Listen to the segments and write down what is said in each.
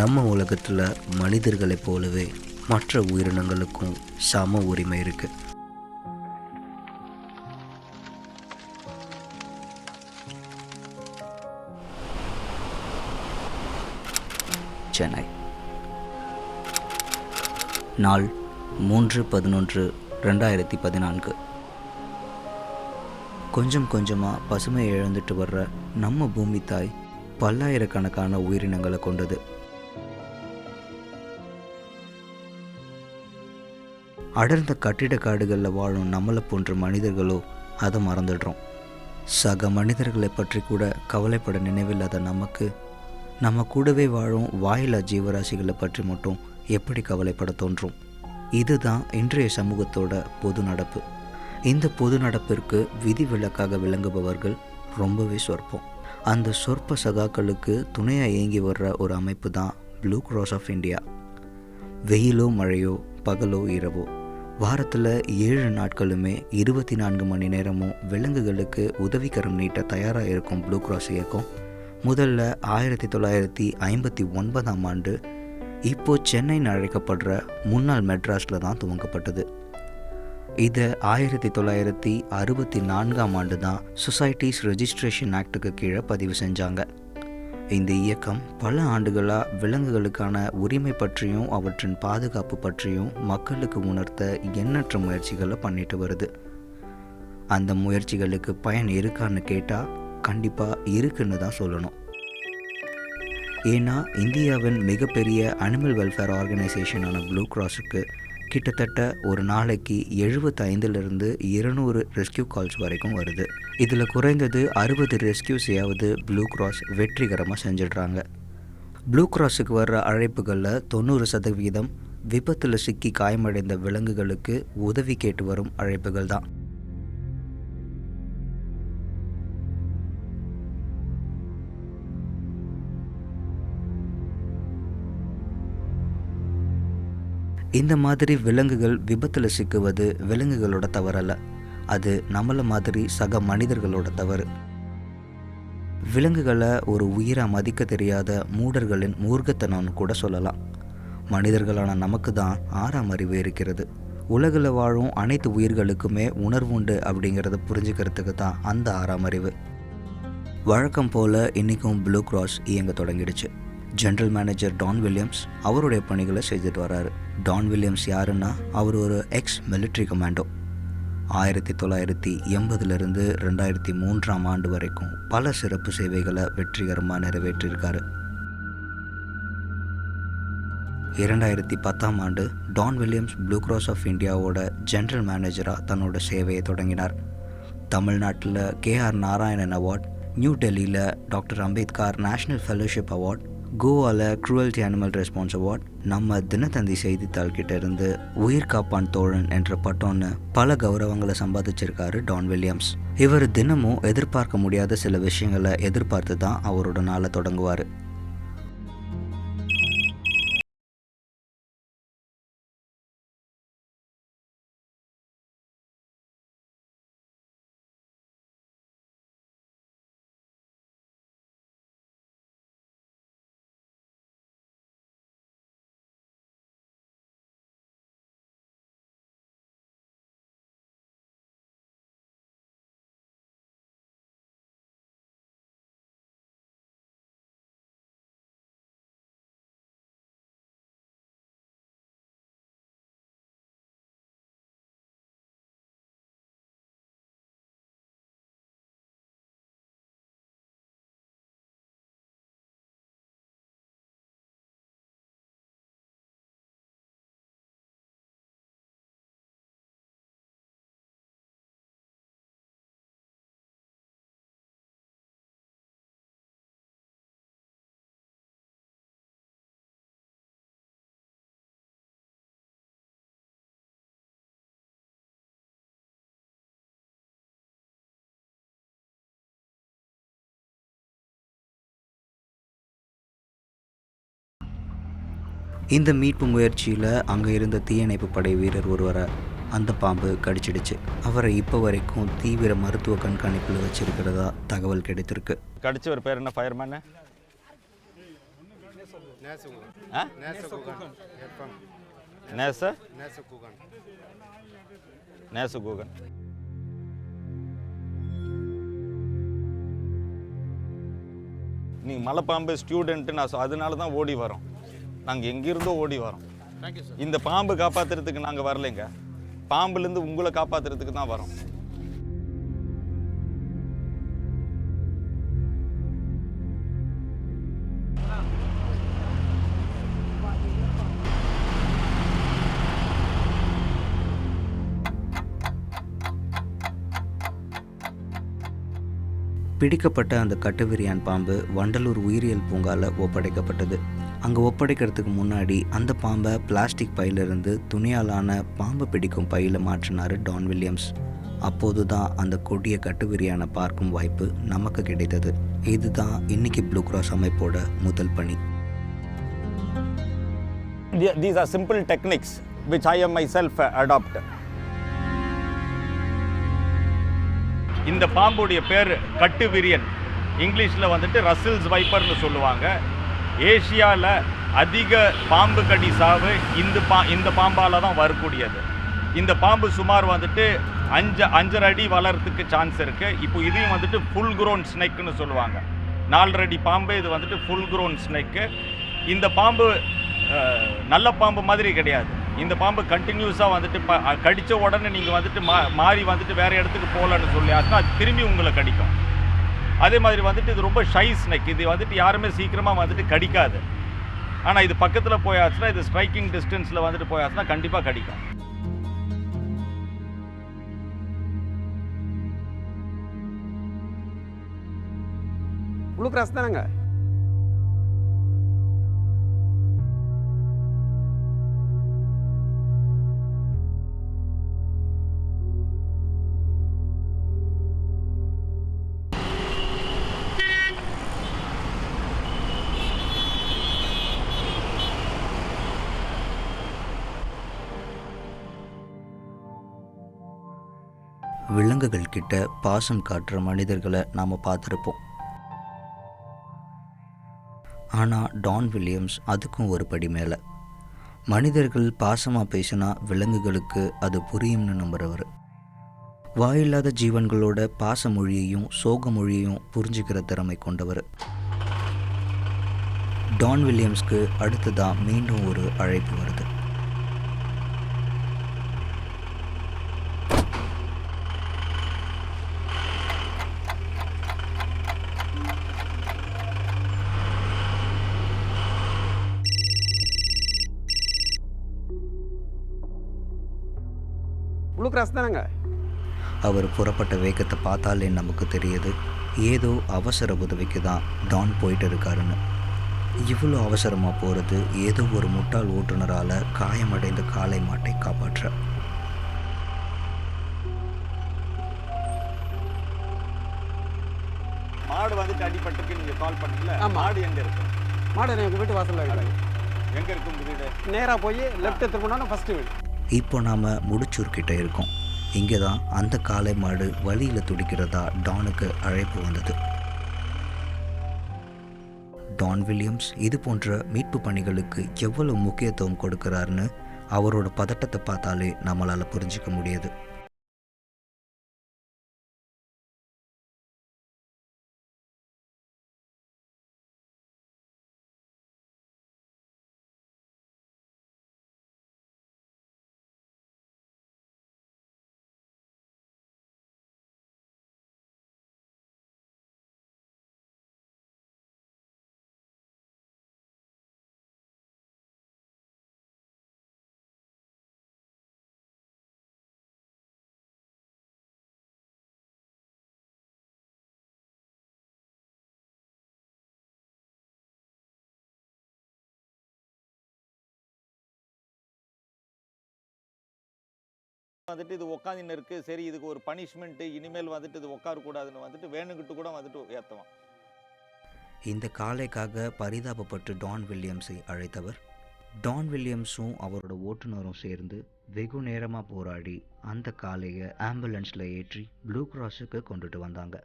நம்ம உலகத்தில் மனிதர்களைப் போலவே மற்ற உயிரினங்களுக்கும் சம உரிமை இருக்குது. சென்னை, நாள் 3/11/2014. கொஞ்சம் கொஞ்சமாக பசுமை இழந்துட்டு வர்ற நம்ம பூமி தாய் பல்லாயிரக்கணக்கான உயிரினங்களை கொண்டது. அடர்ந்த கட்டிட காடுகளில் வாழும் நம்மளை போன்ற மனிதர்களோ அதை மறந்துடுறோம். சக மனிதர்களை பற்றி கூட கவலைப்பட நினைவில்லாத நமக்கு நம்ம கூடவே வாழும் வாயிலா ஜீவராசிகளை பற்றி மட்டும் எப்படி கவலைப்பட தோன்றும்? இதுதான் இன்றைய சமூகத்தோட பொது நடப்பு. இந்த பொது நடப்பிற்கு விதிவிலக்காக விளங்குபவர்கள் ரொம்பவே சொற்பம். அந்த சொற்ப சகாக்களுக்கு துணையாக இயங்கி வர்ற ஒரு அமைப்பு தான் ப்ளூ கிராஸ் ஆஃப் இந்தியா. வெயிலோ மழையோ பகலோ இரவோ வாரத்தில் 7 நாட்களுமே 24 மணி நேரமும் விலங்குகளுக்கு உதவிக்கரம் நீட்ட தயாராக இருக்கும் ப்ளூ கிராஸ் இயக்கம் முதல்ல 1959ஆம் ஆண்டு இப்போது சென்னைன்னு அழைக்கப்படுற முன்னாள் மெட்ராஸில் தான் துவங்கப்பட்டது. இதை 1964ஆம் ஆண்டு தான் சொசைட்டிஸ் ரெஜிஸ்ட்ரேஷன் ஆக்டுக்கு கீழே பதிவு செஞ்சாங்க. இந்த இயக்கம் பல ஆண்டுகளாக விலங்குகளுக்கான உரிமை பற்றியும் அவற்றின் பாதுகாப்பு பற்றியும் மக்களுக்கு உணர்த்த எண்ணற்ற முயற்சிகளை பண்ணிட்டு வருது. அந்த முயற்சிகளுக்கு பயன் இருக்கான்னு கேட்டால் கண்டிப்பாக இருக்குன்னு தான் சொல்லணும். ஏன்னா இந்தியாவின் மிகப்பெரிய அனிமல் வெல்ஃபேர் ஆர்கனைசேஷனான ப்ளூ கிராஸுக்கு கிட்டத்தட்ட ஒரு நாளைக்கு 75லிருந்து 200 ரெஸ்கியூ கால்ஸ் வரைக்கும் வருது. இதில் குறைந்தது 60 ரெஸ்கியூஸையாவது ப்ளூ கிராஸ் வெற்றிகரமாக செஞ்சிடுறாங்க. ப்ளூ கிராஸுக்கு வர்ற அழைப்புகளில் 90% விபத்தில் சிக்கி காயமடைந்த விலங்குகளுக்கு உதவி கேட்டு வரும் அழைப்புகள் தான். இந்த மாதிரி விலங்குகள் விபத்தில் சிக்குவது விலங்குகளோட தவறல்ல, அது நம்மளை மாதிரி சக மனிதர்களோட தவறு. விலங்குகளை ஒரு உயிராக மதிக்க தெரியாத மூடர்களின் மூர்க்கத்தனம்னு கூட சொல்லலாம். மனிதர்களான நமக்கு தான் 6ஆம் அறிவு இருக்கிறது. உலகில் வாழும் அனைத்து உயிர்களுக்குமே உணர்வுண்டு அப்படிங்கிறத புரிஞ்சுக்கிறதுக்கு தான் அந்த 6ஆம் அறிவு. வழக்கம் போல் இன்றைக்கும் ப்ளூ கிராஸ் இயங்க தொடங்கிடுச்சு. ஜென்ரல் மேனேஜர் டான் வில்லியம்ஸ் அவருடைய பணிகளை செய்துட்டு வர்றாரு. டான் வில்லியம்ஸ் யாருன்னா அவர் ஒரு எக்ஸ் மிலிட்ரி கமாண்டோ. 1980லிருந்து 2003ஆம் ஆண்டு வரைக்கும் பல சிறப்பு சேவைகளை வெற்றிகரமாக நிறைவேற்றியிருக்காரு. 2010ஆம் ஆண்டு Don Williams Blue Cross of இந்தியாவோட ஜென்ரல் மேனேஜராக தன்னோட சேவையை தொடங்கினார். தமிழ்நாட்டில் KR நாராயணன் அவார்ட், நியூ டெல்லியில் doctor Ambedkar national fellowship award, கோவாவில் க்ரூவல்டி அனிமல் ரெஸ்பான்ஸ் அவார்ட், நம்ம தினத்தந்தி செய்தித்தாள் கிட்ட இருந்து உயிர் காப்பான் தோழன் என்ற பட்டம்னு பல கௌரவங்களை சம்பாதிச்சிருக்காரு டான் வில்லியம்ஸ். இவர் தினமும் எதிர்பார்க்க முடியாத சில விஷயங்களை எதிர்பார்த்து தான் அவரோட நாளை தொடங்குவார். இந்த மீட்பு முயற்சியில் அங்கே இருந்த தீயணைப்பு படை வீரர் ஒருவரை அந்த பாம்பு கடிச்சிடுச்சு. அவரை இப்போ வரைக்கும் தீவிர மருத்துவ கண்காணிப்பில் வச்சிருக்கிறதா தகவல் கிடைத்திருக்கு. கடிச்சவர் பேர் என்ன? ஃபயர்மேனு ஆ நேசகுகன். நீங்கள் மலைப்பாம்பு ஸ்டூடெண்ட்டு அதனால தான் ஓடி வரோம். நாங்கள் எங்கிருந்தோ ஓடி வரோம். இந்த பாம்பு காப்பாற்றுறதுக்கு நாங்கள் வரலைங்க, பாம்புலேருந்து உங்களை காப்பாற்றுறதுக்கு தான் வரோம். பிடிக்கப்பட்ட அந்த கட்டுவிரியான் பாம்பு வண்டலூர் உயிரியல் பூங்காவில் ஒப்படைக்கப்பட்டது. அங்கே ஒப்படைக்கிறதுக்கு முன்னாடி அந்த பாம்பை பிளாஸ்டிக் பையிலிருந்து துணியாலான பாம்பு பிடிக்கும் பையில் மாற்றினார் டான் வில்லியம்ஸ். அப்போது தான் அந்த கொடிய கட்டுவிரியானை பார்க்கும் வாய்ப்பு நமக்கு கிடைத்தது. இதுதான் இன்னைக்கு ப்ளூ கிராஸ் அமைப்போட முதல் பணி. These are simple techniques which I am myself adopted. இந்த பாம்புடைய பேர் கட்டுவிரியன், இங்கிலீஷில் வந்துட்டு ரசில்ஸ் வைப்பர்னு சொல்லுவாங்க. ஏஷியாவில் அதிக பாம்பு கடி சாவு இந்த பாம்பால் தான் வரக்கூடியது. இந்த பாம்பு சுமார் வந்துட்டு 5.5 அடி வளர்றதுக்கு சான்ஸ் இருக்குது. இப்போ இதையும் வந்துட்டு ஃபுல் க்ரோன் ஸ்னேக்குன்னு சொல்லுவாங்க. 4 அடி பாம்பு, இது வந்துட்டு ஃபுல் க்ரோன் ஸ்னேக்கு. இந்த பாம்பு நல்ல பாம்பு மாதிரி கிடையாது. இந்த பாம்பு கண்டினியூஸாக வந்துட்டு கடித்த உடனே நீங்கள் வந்துட்டு மாறி வந்துட்டு வேறு இடத்துக்கு போகலன்னு சொல்லி ஆச்சுன்னா அது திரும்பி உங்களை கடிக்கும். அதே மாதிரி வந்துட்டு இது ரொம்ப ஷை ஸ்னேக். இது வந்துட்டு யாருமே சீக்கிரமாக வந்துட்டு கடிக்காது. ஆனால் இது பக்கத்தில் போயாச்சுன்னா, இது ஸ்ட்ரைக்கிங் டிஸ்டன்ஸில் வந்துட்டு போயாச்சுன்னா கண்டிப்பாக கடிக்கும். ப்ளூ கிராஸ் தானேங்க? விலங்குகள் கிட்ட பாசம் காட்டுற மனிதர்களை நாம் பார்த்துருப்போம். ஆனால் டான் வில்லியம்ஸ் அதுக்கும் ஒரு படி மேலே. மனிதர்கள் பாசமாக பேசினா விலங்குகளுக்கு அது புரியும்னு நம்புகிறவர். வாயில்லாத ஜீவன்களோட பாச மொழியையும் சோக மொழியையும் புரிஞ்சுக்கிற திறமை கொண்டவர். டான் வில்லியம்ஸ்க்கு அடுத்ததான் மீண்டும் ஒரு அழைப்பு வருது. ப்ளூ கிராஸ் தானேங்க? அவர் புறப்பட்ட வேகத்தை பார்த்தாலே நமக்கு தெரியுது ஏதோ அவசர உதவிக்கு தான் டான் போயிட்டு இருக்காருன்னு. இவ்வளோ அவசரமாக போகிறது ஏதோ ஒரு முட்டாள் ஓட்டுநரால் காயமடைந்த காளை மாட்டை காப்பாற்ற. மாடு வந்துட்டு அடிபட்டுக்கு நீங்கள் கால் பண்ணல. மாடு எங்கே இருக்கு? மாடு எங்கள் வீட்டு வாசலில் இருக்குது. எங்கே இருக்கு உங்கள் வீடு? நேராக போய் லெஃப்ட் திரும்பினா ஃபஸ்ட்டு வீடு. இப்போ நாம் முடிச்சூர்கிட்ட இருக்கோம். இங்கே தான் அந்த காளை மாடு வழியில் துடிக்கிறதா டானுக்கு அழைப்பு வந்தது. டான் வில்லியம்ஸ் இது போன்ற மீட்பு பணிகளுக்கு எவ்வளவு முக்கியத்துவம் கொடுக்கிறாருன்னு அவரோட பதட்டத்தை பார்த்தாலே நம்மளால் புரிஞ்சிக்க முடியாது. வந்துட்டு இது உட்காந்துன்னு இருக்கு, சரி இதுக்கு ஒரு பனிஷ்மெண்ட், இனிமேல் வந்துட்டு இது உட்காரக்கூடாதுன்னு வந்துட்டு வேணுங்கிட்டு கூட வந்துட்டு ஏற்றுவான். இந்த காளைக்காக பரிதாபப்பட்டு டான் வில்லியம்ஸை அழைத்தவர். டான் வில்லியம்ஸும் அவரோட ஓட்டுநரும் சேர்ந்து வெகு நேரமாக போராடி அந்த காளையை ஆம்புலன்ஸில் ஏற்றி ப்ளூ கிராஸுக்கு கொண்டுட்டு வந்தாங்க.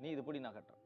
நீ இது படி நான் கட்டுறேன்.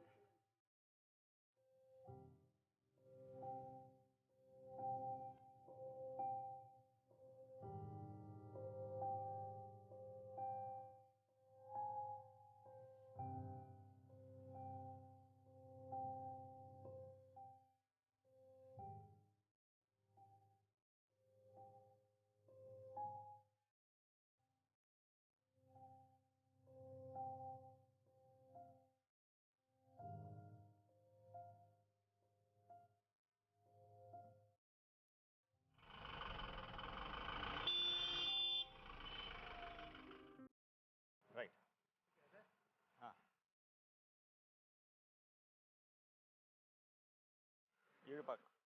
இழு பார்க்கலாம்.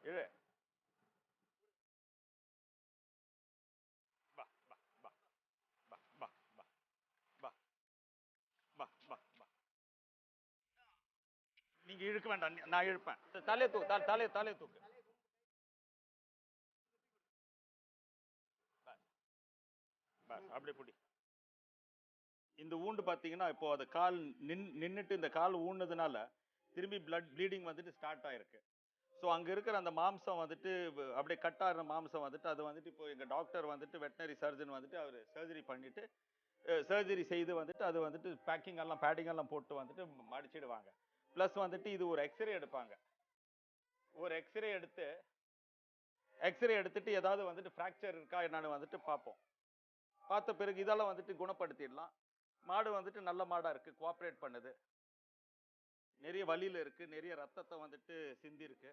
இழு. பா பா பா பா பா பா பா பா பா பா. நீங்க இழுக்க வேண்டாம், நான் இழுப்பேன். தலையை தூக்கு, தலையை தூக்கு. பஸ் அப்படியே பிடி. இந்த ஊண்டு பார்த்தீங்கன்னா இப்போ அது கால் நின்றுட்டு இந்த கால் ஊன்னதுனால திரும்பி ப்ளீடிங் வந்துட்டு ஸ்டார்ட் ஆயிருக்கு. ஸோ அங்கே இருக்கிற அந்த மாம்சம் வந்துட்டு அப்படியே கட் ஆகிற மாம்சம் வந்துட்டு அது வந்துட்டு இப்போ எங்கள் டாக்டர் வந்துட்டு வெட்டினரி சர்ஜன் வந்துட்டு அவர் சர்ஜரி பண்ணிட்டு சர்ஜரி செய்து வந்துட்டு அது வந்துட்டு பேடிங் எல்லாம் போட்டு வந்துட்டு மடிச்சிடுவாங்க. ப்ளஸ் வந்துட்டு இது ஒரு எக்ஸ்ரே எடுப்பாங்க. ஒரு எக்ஸ்ரே எடுத்துட்டு ஏதாவது வந்துட்டு ஃப்ராக்சர் இருக்கா என்னன்னு வந்துட்டு பார்ப்போம். பார்த்த பிறகு இதெல்லாம் வந்துட்டு குணப்படுத்திடலாம். மாடு வந்துட்டு நல்ல மாடா இருக்கு, கோஆப்ரேட் பண்ணுது, நிறைய வலியில இருக்கு, நிறைய ரத்தத்தை வந்துட்டு சிந்தி இருக்கு.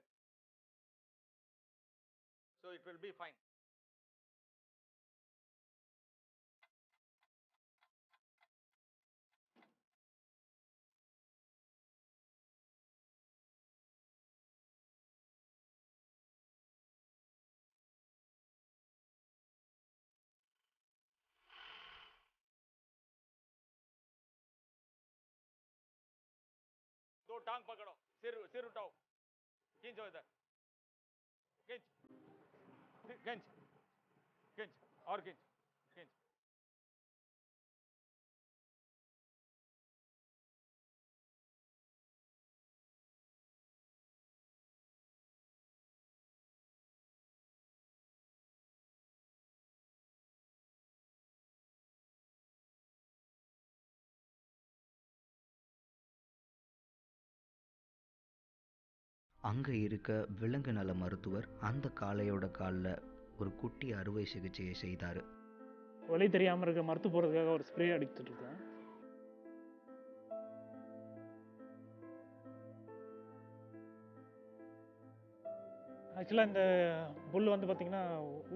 So it will be fine. दो टांग पकड़ो, सिर उठाओ, खींचो इधर, खींच खींच खींच और खींच खींच. அங்கே இருக்க விலங்கு நல மருத்துவர் அந்த காளையோட காலில் ஒரு குட்டி அறுவை சிகிச்சையை செய்தார். வலி தெரியாமல் இருக்க மருத்துவ போகிறதுக்காக ஒரு ஸ்ப்ரே அடிச்சுட்டு இருக்கேன். ஆக்சுவலாக இந்த புல் வந்து பார்த்திங்கன்னா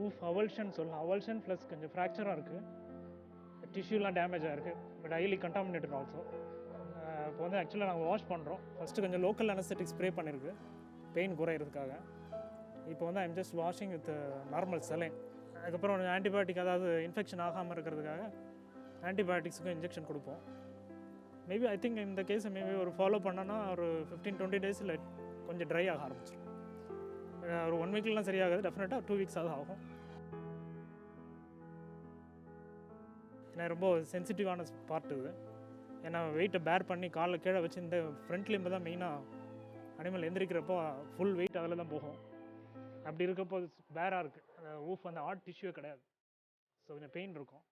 ஊஃப் அவல்ஷன் சொல்லலாம். அவல்ஷன் ப்ளஸ் கொஞ்சம் ஃப்ராக்சராக இருக்குது, டிஷ்யூலாம் டேமேஜ் ஆகிருக்கு, பட் ஹைலி கண்டாமினேட்டட் ஆல்சோ. இப்போ வந்து ஆக்சுவலாக நாங்கள் வாஷ் பண்ணுறோம். ஃபஸ்ட்டு கொஞ்சம் லோக்கல் அனஸ்தெட்டிக் ஸ்ப்ரே பண்ணியிருக்கு பெயின் குறையிறதுக்காக. இப்போ வந்து I'm just washing with normal saline. அதுக்கப்புறம் கொஞ்சம் ஆன்டிபயோட்டிக், அதாவது இன்ஃபெக்ஷன் ஆகாமல் இருக்கிறதுக்காக ஆன்டிபயோட்டிக்ஸுக்கும் இன்ஜெக்ஷன் கொடுப்போம். மேபி ஐ திங்க் இந்த கேஸை மேபி ஒரு ஃபாலோ பண்ணோன்னா ஒரு 15-20 டேஸில் கொஞ்சம் ட்ரை ஆக ஆரம்பிச்சிடும். ஒரு 1 வீக்லாம் சரியாகாது, டெஃபினட்டாக 2 வீக்ஸ் ஆகும். ஏன்னா ரொம்ப சென்சிட்டிவான பார்ட் இது. ஏன்னா வெயிட்டை பேர் பண்ணி காலில் கீழே வச்சு இந்த ஃப்ரண்ட் லிம்பு தான் மெயினாக அனிமல் எந்திரிக்கிறப்போ ஃபுல் வெயிட் அதில் தான் போகும். அப்படி இருக்கப்போ பேராக இருக்குது, அந்த ஊஃப் அந்த ஹார்ட் டிஷ்யூவே கிடையாது. ஸோ கொஞ்சம் பெயின் இருக்கும்.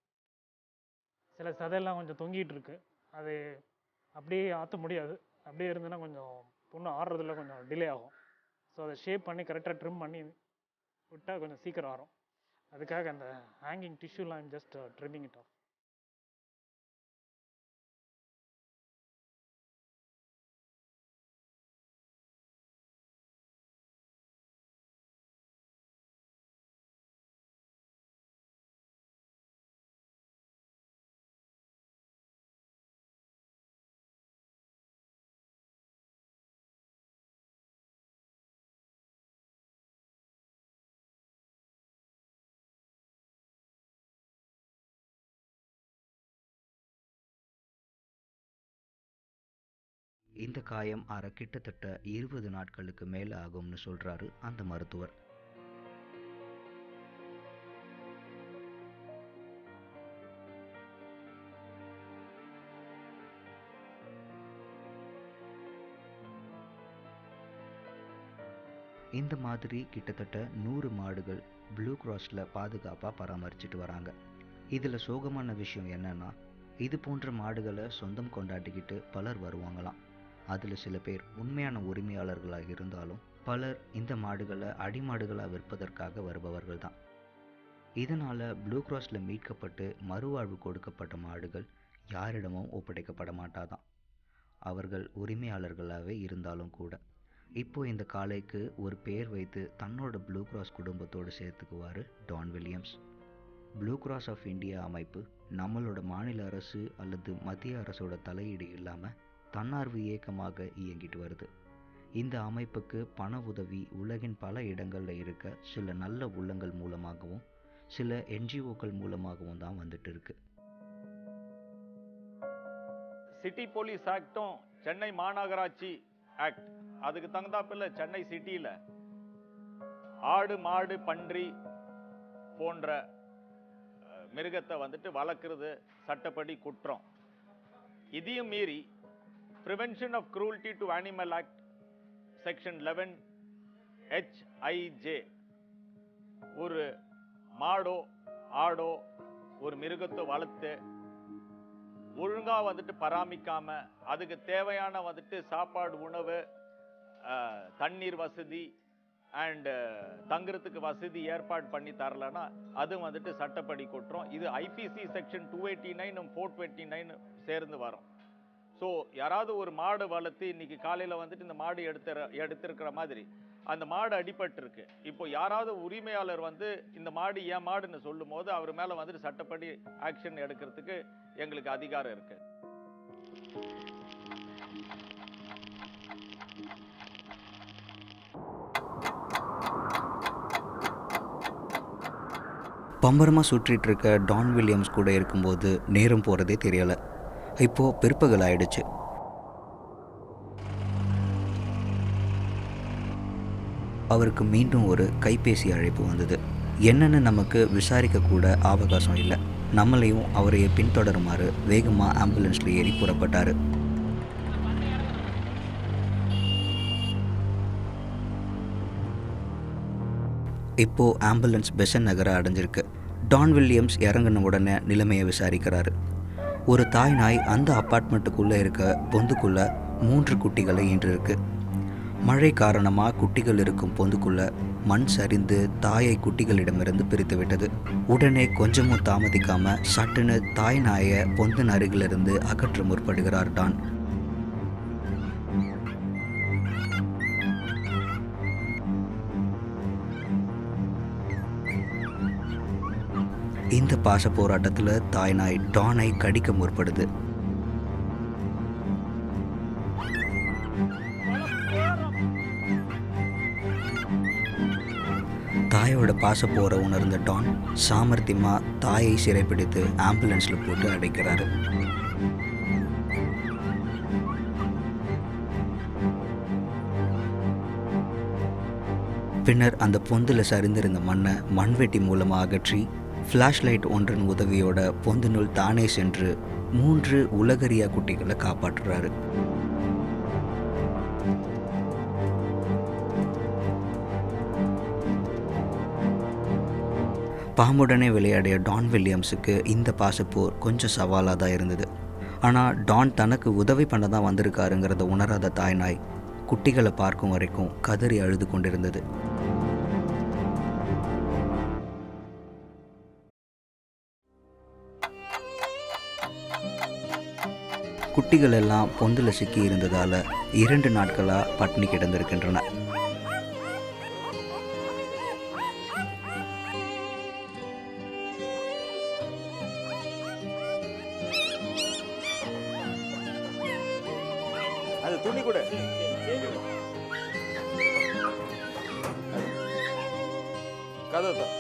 சில சதையெல்லாம் கொஞ்சம் தொங்கிட்டு இருக்கு, அது அப்படியே ஆற்ற முடியாது. அப்படியே இருந்ததுன்னா கொஞ்சம் பொண்ணு ஆடுறதுல கொஞ்சம் டிலே ஆகும். ஸோ அதை ஷேப் பண்ணி கரெக்டாக ட்ரிம் பண்ணி விட்டால் கொஞ்சம் சீக்கிரம் ஆகும். அதுக்காக அந்த ஹேங்கிங் டிஷ்யூலாம் ஜஸ்ட் ட்ரிம்மிங் இட் ஆஃப். இந்த காயம் கிட்டத்தட்ட 20 நாட்களுக்கு மேலே ஆகும்னு சொல்கிறாரு அந்த மருத்துவர். இந்த மாதிரி கிட்டத்தட்ட 100 மாடுகள் ப்ளூ கிராஸில் பாதுகாப்பாக பராமரிச்சுட்டு வராங்க. இதில் சோகமான விஷயம் என்னன்னா, இது போன்ற மாடுகளை சொந்தம் கொண்டாடிக்கிட்டு பலர் வருவாங்களாம். அதில் சில பேர் உண்மையான உரிமையாளர்களாக இருந்தாலும் பலர் இந்த மாடுகளை அடிமாடுகளாக விற்பதற்காக வருபவர்கள் தான். இதனால் ப்ளூ கிராஸில் மீட்கப்பட்டு மறுவாழ்வு கொடுக்கப்பட்ட மாடுகள் யாரிடமும் ஒப்படைக்கப்பட மாட்டாதான், அவர்கள் உரிமையாளர்களாகவே இருந்தாலும் கூட. இப்போ இந்த காளைக்கு ஒரு பெயர் வைத்து தன்னோட ப்ளூ கிராஸ் குடும்பத்தோடு சேர்த்துக்குவார் Dawn Williams. Blue Cross of India அமைப்பு நம்மளோட மாநில அரசு அல்லது மத்திய அரசோட தலையீடு இல்லாமல் தன்னார்வ இயக்கமாக இயங்கிட்டு வருது. இந்த அமைப்புக்கு பண உதவி உலகின் பல இடங்களில் இருக்க சில நல்ல உள்ளங்கள் மூலமாகவும் சில என்ஜிஓக்கள் மூலமாகவும் தான் வந்துட்டு இருக்கு. சிட்டி போலீஸ் ஆக்டும் சென்னை மாநகராட்சி ஆக்ட் அதுக்கு தகுந்தாப்பில் சென்னை சிட்டியில் ஆடு மாடு பன்றி போன்ற மிருகத்தை வந்துட்டு வளர்க்குறது சட்டப்படி குற்றம். இதையும் மீறி prevention of cruelty to animal act section 11 HIJ ஒரு மாடோ ஆடோ ஒரு மிருகத்தை வளர்த்து ஒழுங்காக வந்துட்டு பராமரிக்காம அதுக்கு தேவையான வந்துட்டு சாப்பாடு உணவு தண்ணீர் வசதி அண்டு தங்குறதுக்கு வசதி ஏற்பாடு பண்ணி தரலன்னா அது வந்துட்டு சட்டப்படி குற்றம். இது IPC செக்ஷன் 289 429 சேர்ந்து வரும். ஸோ யாராவது ஒரு மாடு வளர்த்து இன்னைக்கு காலையில் வந்துட்டு இந்த மாடு எடுத்திருக்கிற மாதிரி அந்த மாடு அடிபட்டிருக்கு, இப்போ யாராவது உரிமையாளர் வந்து இந்த மாடு ஏன் மாடுன்னு சொல்லும் போது அவர் மேலே வந்துட்டு சட்டப்படி ஆக்ஷன் எடுக்கிறதுக்கு எங்களுக்கு அதிகாரம் இருக்கு. பம்பரமாக சுற்றிட்டு இருக்க டான் வில்லியம்ஸ் கூட இருக்கும்போது நேரம் போகிறதே தெரியலை. இப்போது பிற்பகல் ஆயிடுச்சு. அவருக்கு மீண்டும் ஒரு கைபேசி அழைப்பு வந்தது. என்னன்னு நமக்கு விசாரிக்க கூட அவகாசம் இல்லை. நம்மளையும் அவரையே பின்தொடருமாறு வேகமாக ஆம்புலன்ஸில் ஏறி புறப்பட்டார். இப்போது ஆம்புலன்ஸ் பெசன் நகரை அடைஞ்சிருக்கு. டான் வில்லியம்ஸ் இறங்கின உடனே நிலைமையை விசாரிக்கிறாரு. ஒரு தாய் நாய் அந்த அப்பார்ட்மெண்ட்டுக்குள்ளே இருக்க பொந்துக்குள்ளே 3 குட்டிகளை ஈன்றிருக்கு. மழை காரணமாக குட்டிகள் இருக்கும் பொந்துக்குள்ளே மண் சரிந்து தாயை குட்டிகளிடமிருந்து பிரித்து விட்டது. உடனே கொஞ்சமும் தாமதிக்காமல் சட்டுன்னு தாய் நாயை பொந்தின் அருகிலிருந்து அகற்ற முற்படுகிறார் டான். இந்த பாச போராட்டத்தில் தாய் நாய் டானை கடிக்க முற்படுது. தாயோட பாச போற உணர்ந்த டான் சாமர்த்தியமா தாயை சிறைப்பிடித்து ஆம்புலன்ஸில் போட்டு அடைக்கிறாரு. பின்னர் அந்த பொந்தில் சரிந்திருந்த மண்ணை மண்வெட்டி மூலமாக அகற்றி ஃப்ளாஷ் லைட் ஒன்றின் உதவியோட பொந்தினுள் தானே சென்று 3 உலகறியா குட்டிகளை காப்பாற்றுறாரு. பாம்புடனே விளையாடிய டான் வில்லியம்ஸுக்கு இந்த பாசப்போர் கொஞ்சம் சவாலாக தான் இருந்தது. ஆனால் டான் தனக்கு உதவி பண்ண தான் வந்திருக்காருங்கிறத உணராத தாய்நாய் குட்டிகளை பார்க்கும் வரைக்கும் கதறி அழுது கொண்டிருந்தது. குட்டிகள் எல்லாம் பொந்தில் சிக்கி இருந்ததால் 2 நாட்களாக பட்டினி கிடந்திருக்கின்றன. அது துணி கூட கதை சார்.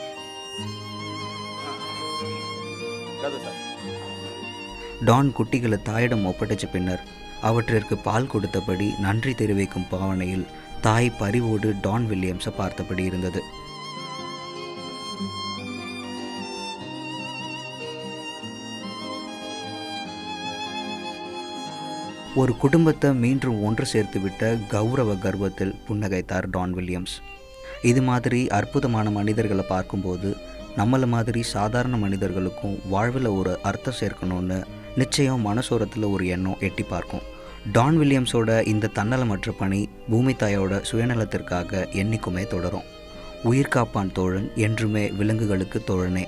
டான் குட்டிகளை தாயிடம் ஒப்படைச்ச பின்னர் அவற்றிற்கு பால் கொடுத்தபடி நன்றி தெரிவிக்கும் பாவனையில் தாய் பரிவோடு டான் வில்லியம்ஸை பார்த்தபடி இருந்தது. ஒரு குடும்பத்தை மீண்டும் ஒன்று சேர்த்துவிட்ட கௌரவ கர்வத்தில் புன்னகைத்தார் டான் வில்லியம்ஸ். இது மாதிரி அற்புதமான மனிதர்களை பார்க்கும்போது நம்மளை மாதிரி சாதாரண மனிதர்களுக்கும் வாழ்வில் ஒரு அர்த்தம் சேர்க்கணும்னு நிச்சயம் மனசோரத்தில் ஒரு எண்ணம் எட்டி பார்க்கும். டான் வில்லியம்ஸோட இந்த தன்னலமற்ற பணி பூமி தாயோட சுயநலத்திற்காக என்றைக்குமே தொடரும். உயிர் காப்பான் தோழன் என்றுமே விலங்குகளுக்கு தோழனே.